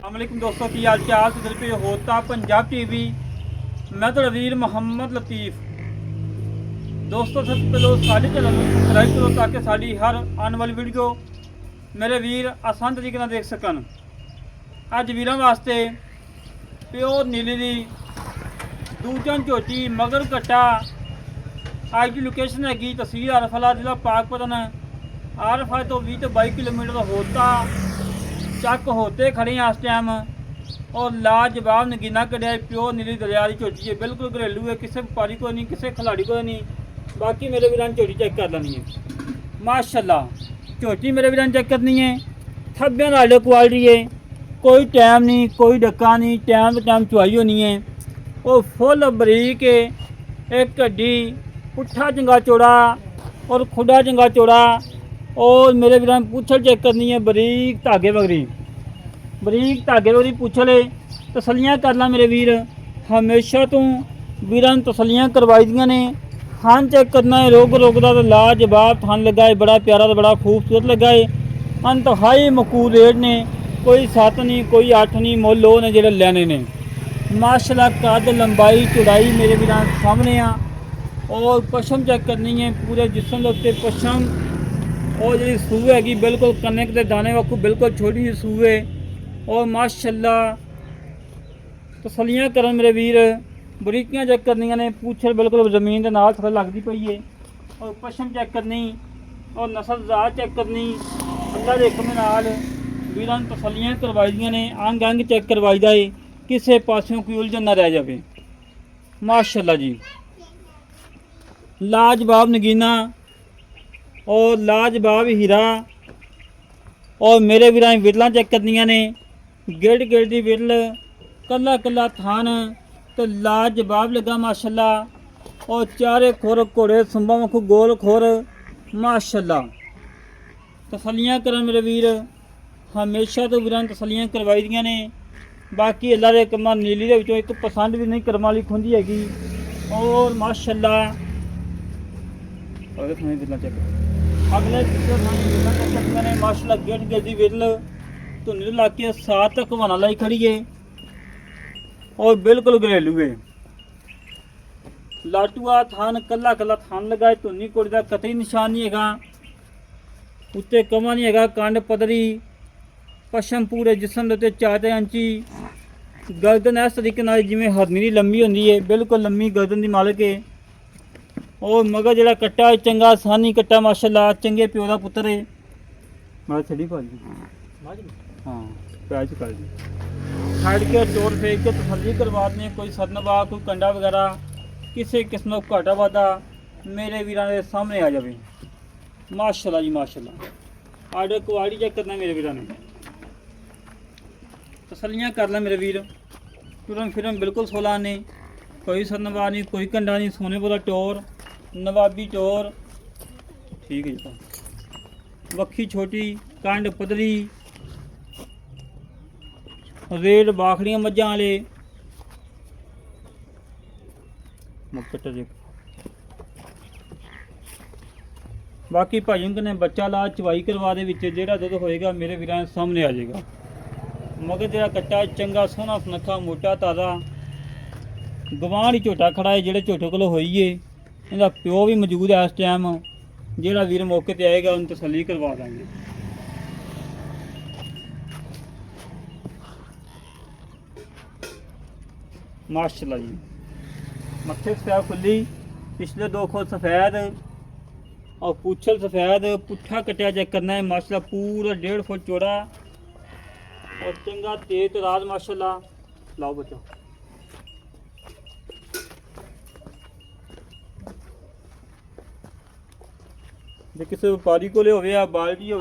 अस्सलामुअलैकुम दोस्तों की हाल चाल तो पे होता पंजाब टीवी। मैं तो वीर मोहम्मद लतीफ़। दोस्तों सबसे पहले साढ़े चैनल में सब्सक्राइब करो ताकि साड़ी हर आने वाली वीडियो मेरे वीर आसान तरीके ਨਾਲ देख सकन। ਅੱਜ ਵੀਰਾਂ ਵਾਸਤੇ ਪਿਓਰ ਨੀਲੀ ਦੀ ਦੂਜਨ ਝੋਟੀ ਮਗਰ ਕੱਟਾ। ਅੱਜ ਦੀ ਲੋਕੇਸ਼ਨ ਹੈਗੀ ਤਹਿਸੀਲ ਅਰਫਲਾ ਜ਼ਿਲ੍ਹਾ ਪਾਕਪਤਨ। अरफा तो 20 ਤੋਂ 22 किलोमीटर होता ਚੱਕ होते खड़े हैं इस टाइम। और लाजवाब नगीना कढ़िया प्योर नीली दरिया की झोटी है, बिल्कुल घरेलू है, किसी व्यापारी को नहीं, किसी खिलाड़ी को नहीं। बाकी मेरे वीर झोटी चेक कर लेनी है माशाल्लाह। झोटी मेरे वीर चेक करनी है, थब्बे नाल क्वालिटी है, कोई टाइम नहीं, कोई डक्का नहीं, टाइम तो टाइम चुवाई होनी है। वो फुल बरीक है, एक हड्डी पुट्ठा चंगा चौड़ा और खुडा चंगा चौड़ा। और मेरे वीर पूछल चेक करनी है, बरीक धागे वगरी, बरीक धागे वगरी पूछल है। तसलियाँ कर ला मेरे वीर, हमेशा तो वीर तसलियाँ करवाई दियाँ ने। थान चेक करना है, रोग रोगदा तो लाजवाब थान लगा है, बड़ा प्यारा तो बड़ा खूबसूरत लगा है। अंतहाई मकूल रेट ने, कोई 7 नहीं, कोई 8 नहीं, मुल लो ने जेडे लैने ने। माशाल्लाह कद लंबाई चौड़ाई मेरे वीर सामने आ। और पशम चेक करनी है, पूरे जिसम के उत्ते पशम। और जी सूह हैगी बिल्कुल कनक के दाने वाकू बिल्कुल छोटी जी सूह है। और माशाल्लाह तसलियाँ करन मेरे वीर, बरीकियाँ चेक करनियाँ ने, पूछल बिल्कुल ज़मीन के नाल थोड़ा लगती पई है। और पशम चेक करनी और नस्ल ज़ात चेक करनी, अल्लाह के हुक्म नाल वीरां तसलियाँ करवाई दियां ने। अंग अंग चेक करवाई दा है, किसी पासों कोई उलझन ना रह जाए। माशाल्लाह जी लाजवाब नगीना और लाजवाब हीरा। और मेरे वीर विरला चेक करनियाँ ने, गिड़ गिड़ दी विरल, कला कला थान तो लाजवाब लगा माशाल्लाह। और चारे खुर घोड़े सुंबा वाखू गोल खुर माशाल्लाह। तसलियाँ करन मेरे वीर, हमेशा तो वीर तसलियाँ करवाई दियाँ ने। बाकी अल्लाह के कम्मा नीली दे विचों एक पसंद भी नहीं करम वाली खुंदी हैगी। और माशाल्लाह अगले ने माशाल्लाह गेट गेट विरल धुनी ला के 7 तक हवाना लाई खड़ी है। और बिल्कुल घरेलू है, लाटूआ थान कला कला थान लगा है। धुनी कोड़ी का कतई निशान नहीं है, उत्ते कमा नहीं है, कंड पदरी, पशम पूरे जिसम के 4 इंची। गर्दन इस तरीके नाल जिवें हरनी दी लंबी होंदी है, बिल्कुल लंबी गर्दन की मालक है। और मगर जरा कट्टा चंगा सानी कट्टा माशाल्लाह, चंगे प्यो का पुत्र है। मैं छड़ी पा दी हाँ पैच कर दी छड़ के चोर फेंक के तसल्ली करवा दें। कोई सदनवा कोई कंडा वगैरह किसी किस्म का घाटा वाधा मेरे वीरां के सामने आ जाए। माशाल्लाह जी माशाल्लाह। आर्डर क्वालिटी चेक करना मेरे वीरां ने, तसलियाँ कर ला मेरे वीर। तुरंत फिरन बिल्कुल सोला ने, कोई सदनवा नहीं, कोई कंडा नहीं, सोने वाला टोर नवाबी टोर ठीक है जी। वक्खी छोटी, कंड पदरी, रेड बाखड़ियाँ मझां वाले बाकी भाई कन्नै बच्चा ला चवाई करवा दे विच जेड़ा दुध होएगा मेरे वीरां सामने आ जाएगा। मगर जेड़ा कट्टा चंगा सोहना सुनखा मोटा ताज़ा गवान ही झोटा खड़ा है, जेड़े झोटे कोल होई है। इहदा प्यो भी मौजूद है इस टाइम, जेड़ा वीर मौके पर आएगा उन्हें तसल्ली करवा देंगे। माशाल्लाह जी मत्थे सफेद खुली, पिछले 2 खुद सफ़ेद और पूछल सफ़ेद। पुट्ठा कटिया चेक करना है माशाल्लाह, पूरा 1.5 फुट चौड़ा और चंगा तेज राज माशाल्लाह। लाओ बच्चा जे किसी व्यापारी को बाल्टी हो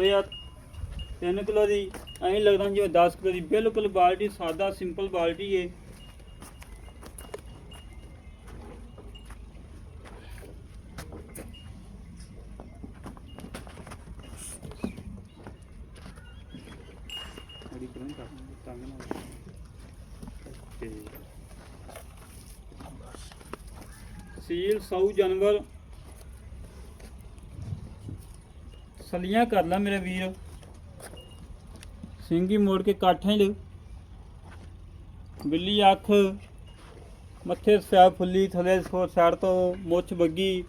3 किलो की ऐं लगता जिवें 10 किलो की, बिल्कुल बाल्टी सादा सिंपल बाल्टी है। सील 100 जानवर सलियाँ कर ला मेरे वीर, सिंगी मोड़ के काठा ही ਬਿੱਲੀ ਅੱਖ, ਮੱਥੇ ਸਫੈਦ ਫੁੱਲੀ, ਥੱਲੇ ਸਾਈਡ ਤੋਂ ਮੁੱਛ ਬੱਗੀ।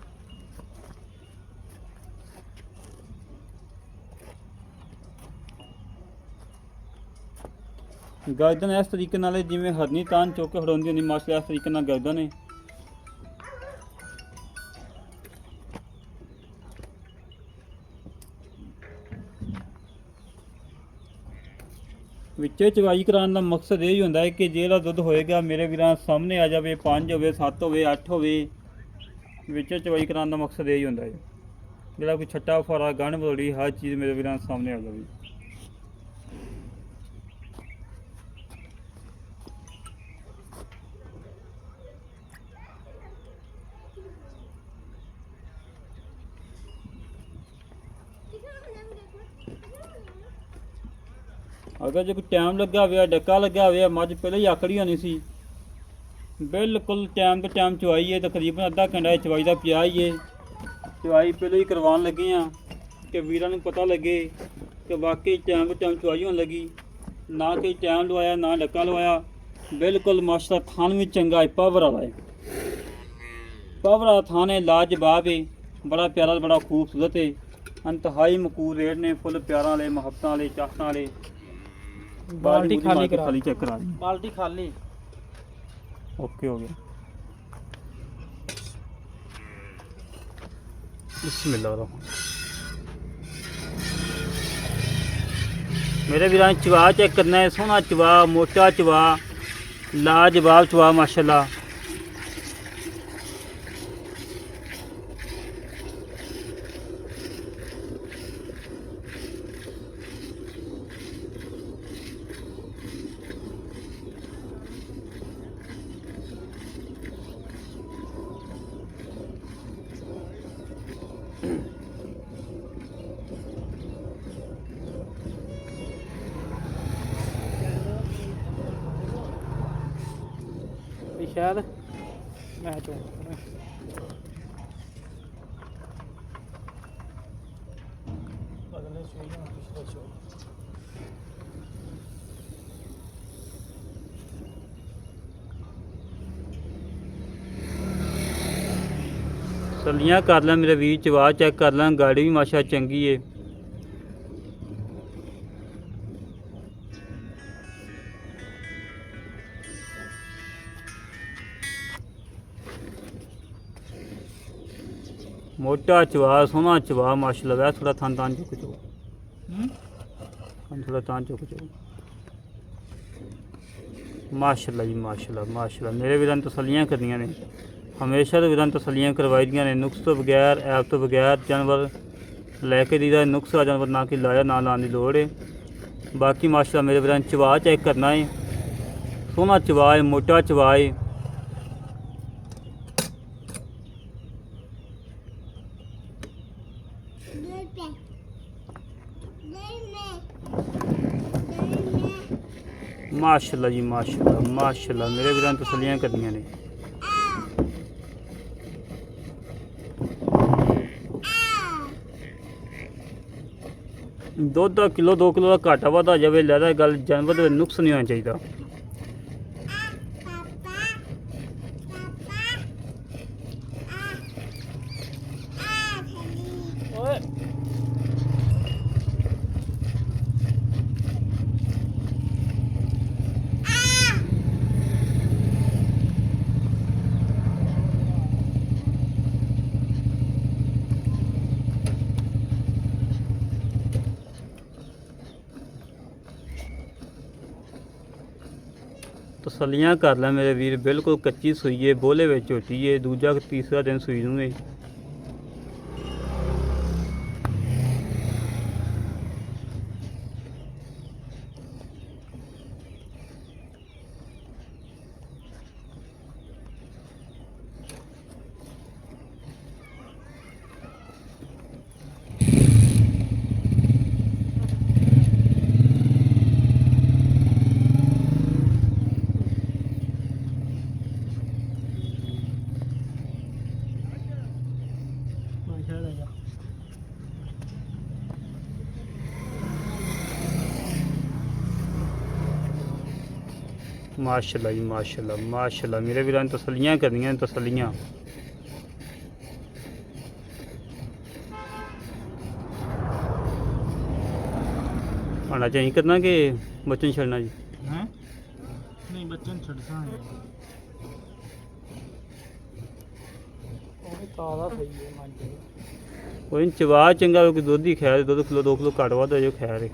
ਗਰਦਨ ਇਸ ਤਰੀਕੇ ਨਾਲ ਜਿਵੇਂ ਹਰਨੀ ਤਾਨ ਚੁੱਕ ਕੇ ਖੜਾਉਂਦੀ ਹੁੰਦੀ ਮਾਸ਼ਾ, ਇਸ ਤਰੀਕੇ ਨਾਲ ਗਰਦਨ ਹੈ। ਵਿੱਚੇ ਚਵਾਈ ਕਰਾਉਣ ਦਾ ਮਕਸਦ ਇਹ ਹੀ ਹੁੰਦਾ ਹੈ ਕਿ ਜਿਹੜਾ ਦੁੱਧ ਹੋਏਗਾ ਮੇਰੇ ਵੀਰਾਂ ਸਾਹਮਣੇ ਆ ਜਾਵੇ, 5 ਹੋਵੇ, 7 ਹੋਵੇ, 8 ਹੋਵੇ। ਵਿੱਚੇ ਚਵਾਈ ਕਰਾਉਣ ਦਾ ਮਕਸਦ ਇਹ ਹੀ ਹੁੰਦਾ ਹੈ, ਜਿਹੜਾ ਕੋਈ ਛੱਟਾ ਫਾਰਾ ਗੰਢ ਬੋੜੀ ਹਰ ਚੀਜ਼ ਮੇਰੇ ਵੀਰਾਂ ਸਾਹਮਣੇ ਆ ਜਾਵੇ। अगर जो कोई टाइम लग्या हुआ, डक्का लग्या हुआ, मझ पहले ही आकड़ी होनी सी। बिल्कुल टाइम तो टाइम चवाई है, तकरीबन अद्धा घंटा चवाई का पिया ही है। चवाई पहले ही करवान लगे हाँ कि वीरां नूं पता लगे कि वाकई टाइम तो टाइम चवाई होने लगी, ना कोई टाइम लवाया ना डक्का लवाया। बिल्कुल माशाअल्लाह थान भी चंगा है, पावर वाला है, पावर वाला थान है, लाजवाब है, बड़ा प्यारा, बड़ा खूबसूरत है। इंतहाई मकूल रेट ने, फुल प्यारा वाले, मुहब्बत वाले, चाहतां वाले। बाल्टी खाली करा, खाली चेक करा दी, बाल्टी खाली। ओके हो गया। बिस्मिल्लाह। मेरे वीरां चवा चेक करना है, सोहना चवा, मोटा चवा, लाजवाब चवा माशाअल्लाह। शायद मैं तो सलियां कर लें मेरे वीर, चवा चेक कर लें, गाड़ी भी माशा चंगी है। मोटा चवा, सोहना चवा माशाअल्लाह। वैसे थोड़ा थान तान चुक चो, थोड़ा तान चुक चो माशाअल्लाह जी, माशाअल्लाह माशाअल्लाह। मेरे वीरां तसल्लियां करनियां ने, हमेशा तो वीरां तसल्लियां करवाई दियां ने, नुक्स तो बगैर, ऐप तो बगैर जानवर लैके दीदा। नुक्स आ जानवर ना कि लाया ना लाने की लोड़ है। बाकी माशाअल्लाह मेरे वीरां चवा चेक करना है, सोहना चवा है, मोटा चवा है। माशाअल्लाह जी, माशाअल्लाह माशाअल्लाह। मेरे वीरां तसल्लियां करनियां ने। दुध का किलो 2 किलो का घाटा वाधा जाए, लैदा गल जानवर का नुक्स नहीं होना चाहिए। तसलियां कर लै मेरे वीर, बिल्कुल कच्ची सूई है, बोले में झोटी है, दूजा तीसरा दिन सूई नूं है। ਮਾਸ਼ਾਅੱਲਾ ਜੀ ਮਾਸ਼ਾਅੱਲਾ ਮਾਸ਼ਾਅੱਲਾ। ਮੇਰੇ ਵੀਰਾਂ ਨੇ ਤਸੱਲੀਆਂ ਕਰਨੀਆਂ ਨੇ, ਤਸੱਲੀਆਂ। ਆਣਾ ਚਾਹੀਏ ਕਰਨਾ ਕਿ ਬੱਚੇ ਨੂੰ ਛੱਡਣਾ ਜੀ? ਹੈ ਨਹੀਂ, ਬੱਚੇ ਨੂੰ ਛੱਡਣਾ ਹੈ। ਉਹ ਤਾਜ਼ਾ ਸਹੀ ਹੈ ਮੰਨ। ਕੋਈ ਚਵਾ ਚੰਗਾ ਕੋਈ ਦੁੱਧ ਹੀ ਖੈਰ, ਦੁੱਧ ਕਿਲੋ 2 ਕਿਲੋ ਘੱਟ ਵੱਧ ਹੋ ਜਾਓ ਖੈਰ ਹੈ।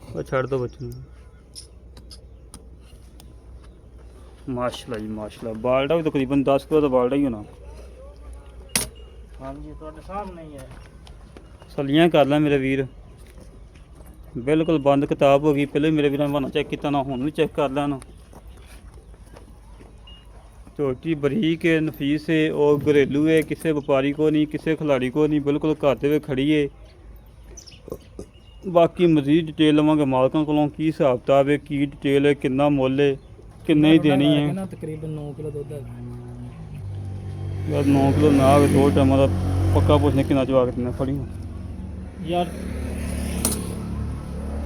ਉਹ ਛੱਡ ਦੋ ਬੱਚੇ ਨੂੰ। ਮਾਸ਼ਾਅੱਲਾ ਜੀ ਮਾਸ਼ਾਅੱਲਾ। ਬਾਲਡਾ ਵੀ ਤਕਰੀਬਨ 10 ਕਿਲੋ ਦਾ ਬਾਲਡਾ ਹੀ ਹੋਣਾ। ਹਾਂਜੀ ਤੁਹਾਡੇ ਸਾਹਮਣੇ ਹੀ ਹੈ। ਸਲੀਆਂ ਕਰ ਲੈ ਮੇਰੇ ਵੀਰ, ਬਿਲਕੁਲ ਬੰਦ ਕਿਤਾਬ ਹੋ ਗਈ। ਪਹਿਲੇ ਮੇਰੇ ਵੀਰਾਂ ਨੇ ਚੈੱਕ ਕੀਤਾ ਨਾ, ਹੁਣ ਵੀ ਚੈੱਕ ਕਰ ਲੈਣਾ। ਝੋਟੀ ਬਰੀਕ ਹੈ, ਨਫੀਸ ਹੈ, और घरेलू है, किसी व्यापारी को नहीं, किसी खिलाड़ी को नहीं, बिल्कुल घर ਦੇ ਵਿੱਚ ਖੜੀ ਹੈ। ਬਾਕੀ ਮਜ਼ੀਦ ਡਿਟੇਲ ਲਵਾਂਗੇ ਮਾਲਕਾਂ ਕੋਲੋਂ, ਕੀ ਹਿਸਾਬ ਕਿਤਾਬ ਹੈ, ਕੀ ਡਿਟੇਲ ਹੈ, ਕਿੰਨਾ ਮੁੱਲ ਹੈ, ਕਿੰਨੇ ਹੀ ਦੇਣੀ ਹੈ। ਨਾ ਤਕਰੀਬਨ 9 ਕਿਲੋ ਦੁੱਧ ਹੈ ਯਾਰ 9 ਕਿਲੋ ਨਾ ਆਵੇ, 2 ਟਾਈਮਾਂ ਦਾ ਪੱਕਾ ਪੁੱਛਨੇ ਕਿੰਨਾ ਚਵਾ ਕੇ ਦਿੰਦਾ ਫੜੀ ਯਾਰ।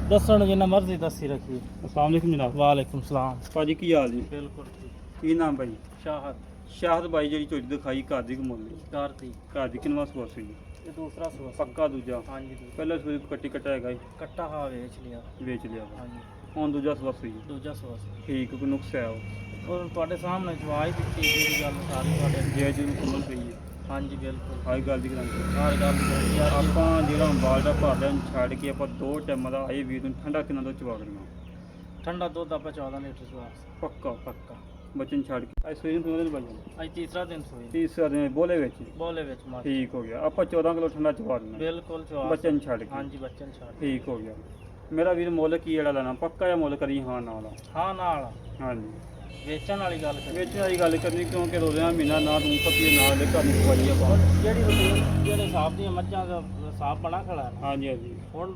ਦੱਸਣ ਜਿੰਨਾ ਮਰਜ਼ੀ ਦੱਸੀ ਰੱਖੀ। ਅਸਲਾਮ ਅਲੈਕੁਮ ਜਨਾਬ। ਵਾਲੇਕੁਮ ਸਲਾਮ। ਭਾਜੀ ਕੀ ਹਾਲ ਜੀ? ਬਿਲਕੁਲ ਠੀਕ। ਕੀ ਨਾਮ ਭਾਈ? ਸ਼ਾਹਦ। ਸ਼ਾਹਦ ਬਾਈ ਜਿਹੜੀ ਝੋਟੀ ਦਿਖਾਈ ਘਰ ਦੀ ਮੁੱਲ ਹੈ? ਘਰ ਦੀ ਕਿੰਨਵਾਂ ਸੂਆ ਸੀ? ਇਹ ਦੂਸਰਾ ਸੂਆ। ਪੱਕਾ ਦੂਜਾ? ਹਾਂਜੀ ਪਹਿਲਾ ਸੂਆ ਕੱਟੀ ਕੱਟਾ ਹੈਗਾ ਜੀ? ਕੱਟਾ ਹਾਂ ਵੇਚ ਲਿਆ। ਵੇਚ ਲਿਆ। ਹਾਂਜੀ ਹੁਣ ਦੂਜਾ ਸੂਆ ਸੀ? ਦੂਜਾ ਸੂਆ। ਠੀਕ, ਕੋਈ ਨੁਕਸ ਹੈ ਉਹ ਤੁਹਾਡੇ ਸਾਹਮਣੇ ਜਵਾਈ ਦਿੱਤੀ ਜਿਹੜੀ ਗੱਲ ਸਾਰੀ ਤੁਹਾਡੇ। ਜੇ ਜੀ ਨੂੰ ਸੁਣਨ ਪਈ ਹੈ? ਹਾਂਜੀ ਬਿਲਕੁਲ। ਹਾਈ ਗੱਲ ਦੀ ਕਰਾਂਗੇ ਹਰ ਗੱਲ ਦੀ ਯਾਰ। ਆਪਾਂ ਜਿਹੜਾ ਬਾਲਦਾ ਭਾਰਦਾ ਨੂੰ ਛੱਡ ਕੇ ਆਪਾਂ 2 ਟਾਈਮਾਂ ਦਾ ਆਏ ਵੀਰ ਨੂੰ ਠੰਡਾ ਕਿੰਨਾ ਦੁੱਧ ਚਵਾ ਦੇਣਾ? ਠੰਡਾ ਦੁੱਧ ਆਪਾਂ 14 ਲੀਟਰ ਸੂਆ। ਪੱਕਾ ਬੱਚੇ ਨੂੰ ਛੱਡ ਕੇ ਅੱਜ ਸਵੇਰ ਨੂੰ ਕਿੰਨੇ ਦਿਨ ਬਾਈ? ਅੱਜ ਤੀਸਰਾ ਦਿਨ ਸੋਈ। ਤੀਸਰਾ ਦਿਨ ਬੋਲੇ ਵਿੱਚ? ਬੋਲੇ ਵਿੱਚ ਮਾਰ। ਠੀਕ ਹੋ ਗਿਆ। ਆਪਾਂ 14 ਕਿਲੋ ਠੰਡਾ ਚਵਾ ਦੇਣਾ ਬਿਲਕੁਲ ਚਵਾ ਬੱਚੇ ਨੂੰ ਛੱਡ ਕੇ? ਹਾਂਜੀ ਬੱਚੇ ਨੂੰ ਛੱਡ। ਠੀਕ ਹੋ ਗਿਆ। ਮੇਰਾ ਵੀਰ ਮੁੱਲ ਕੀ ਜਿਹੜਾ ਲੈਣਾ? ਪੱਕਾ ਜਾਂ ਮੁੱਲ ਕਰੀ ਹਾਂ ਨਾਲ? ਹਾਂ ਨਾਲ। ਹਾਂਜੀ ਵੇਚਣ ਵਾਲੀ ਗੱਲ ਕਰੀ। ਵੇਚਣ ਵਾਲੀ ਗੱਲ ਕਰਨੀ, ਕਿਉਂਕਿ ਰੋਜ਼ਿਆਂ ਮਹੀਨਾ ਨਾ ਤੂੰ ਪਤੀ ਨਾਲ ਦੇ ਘਰ ਨੂੰ ਖਵਾਈ ਆਪਾਂ। ਜਿਹੜੀ ਰੂਟੀਨ ਜਿਹੜੇ ਹਿਸਾਬ ਦੀਆਂ ਮੱਝਾਂ ਦਾ ਹਿਸਾਬ ਬਣਾ ਖੜਾ ਹੈ। ਹਾਂਜੀ ਹਾਂਜੀ ਹੁਣ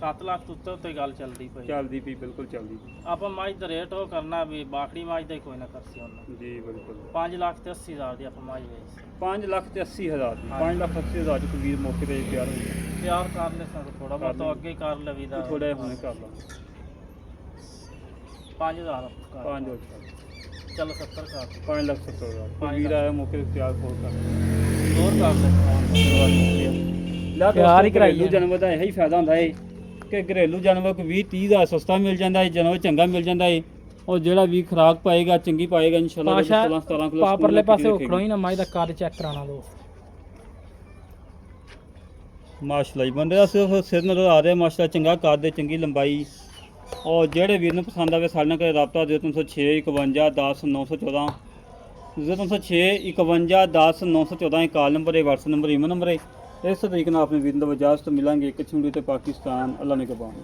7 ਲੱਖ ਤੋਂ ਉੱਤੇ ਗੱਲ ਚੱਲਦੀ ਪਈ। ਚੱਲਦੀ ਪਈ, ਬਿਲਕੁਲ ਚੱਲਦੀ ਪਈ। ਆਪਾਂ ਮੱਝ ਦਾ ਰੇਟ ਉਹ ਕਰਨਾ ਵੀ ਬਾਖੜੀ ਮੱਝ ਦਾ ਹੀ ਕੋਈ ਨਾ ਕਰਸੀ ਉਹਨਾਂ। ਜੀ ਬਿਲਕੁਲ। 5 ਲੱਖ ਤੇ 80 ਹਜ਼ਾਰ ਦੀ ਆਪਾਂ ਮੱਝ ਵੇਚੀ। 5 ਲੱਖ ਤੇ 80 ਹਜ਼ਾਰ ਦੀ? 5 ਲੱਖ 80 ਹਜ਼ਾਰ ਚ ਕੋਈ ਵੀਰ ਮੌਕੇ ਤੇ ਤਿਆਰ ਹੋ ਗਿਆ? ਪਿਆਰ ਕਰ ਲੈ ਸਾਨੂੰ ਥੋੜਾ ਬਹੁਤ ਅੱਗੇ ਕਰ ਲਵੀਦਾ। ਥੋੜਾ ਹੁਣੇ ਕਰ ਲਾ। 5000 5 ਹੋ ਚਲੋ 70 ਕਰ। 5 ਲੱਖ 70 ਹਜ਼ਾਰ। ਕੋਈ ਵੀਰ ਆਇਆ ਮੌਕੇ ਤੇ ਤਿਆਰ ਹੋਰ ਕਰ ਹੋਰ ਕਰ ਲੈ। ਪਿਆਰ ਹੀ ਕਰਾਈ। ਜਾਨਵਰ ਦਾ ਇਹੀ ਫਾਇਦਾ ਹੁੰਦਾ ਹੈ ਕਿ ਘਰੇਲੂ ਜਾਨਵਰ ਕੋਈ 20-30 ਦਾ ਸਸਤਾ ਮਿਲ ਜਾਂਦਾ ਹੈ, ਜਾਨਵਰ ਚੰਗਾ ਮਿਲ ਜਾਂਦਾ ਹੈ। ਔਰ ਜਿਹੜਾ ਵੀ ਖੁਰਾਕ ਪਾਏਗਾ ਚੰਗੀ ਪਾਏਗਾ ਇਨਸ਼ਾਅੱਲਾ 16-17 ਕਿਲੋ ਪਾਪਰਲੇ ਪਾਸੇ ਉਖੜੋ ਹੀ ਨਾ ਮੱਝ ਦਾ ਕੱਦ ਚੈੱਕ ਕਰਾਣਾ ਦੋ। ਮਾਸ਼ਾਅੱਲਾ ਜੀ ਬੰਦੇ ਦਾ ਸਿਰਫ ਸਿਰ ਨਜ਼ਰ ਆ ਰਿਹਾ। ਮਾਸ਼ਾਅੱਲਾ ਚੰਗਾ ਕੱਦ, ਚੰਗੀ ਲੰਬਾਈ। ਔਰ ਜਿਹੜੇ ਵੀਰ ਨੂੰ ਪਸੰਦ ਆਵੇ ਸਾਡੇ ਨਾਲ ਕਰੇ ਰਾਬਤਾ ਦਿਓ। 306 51 10 914 306 51 10 914 ਇਹ ਕਾਲ ਨੰਬਰ ਹੈ, WhatsApp ਨੰਬਰ, ਈਮੇਲ ਨੰਬਰ ਹੈ। ਇਸ ਤਰੀਕੇ ਨਾਲ ਆਪਣੇ ਵੀਰ ਨੂੰ ਇਜਾਜ਼ਤ ਮਿਲਾਂਗੇ। ਇੱਕ ਛੁੰਡੀ ਤੇ ਪਾਕਿਸਤਾਨ। ਅੱਲਾ ਨੇ ਕਬਾਨ।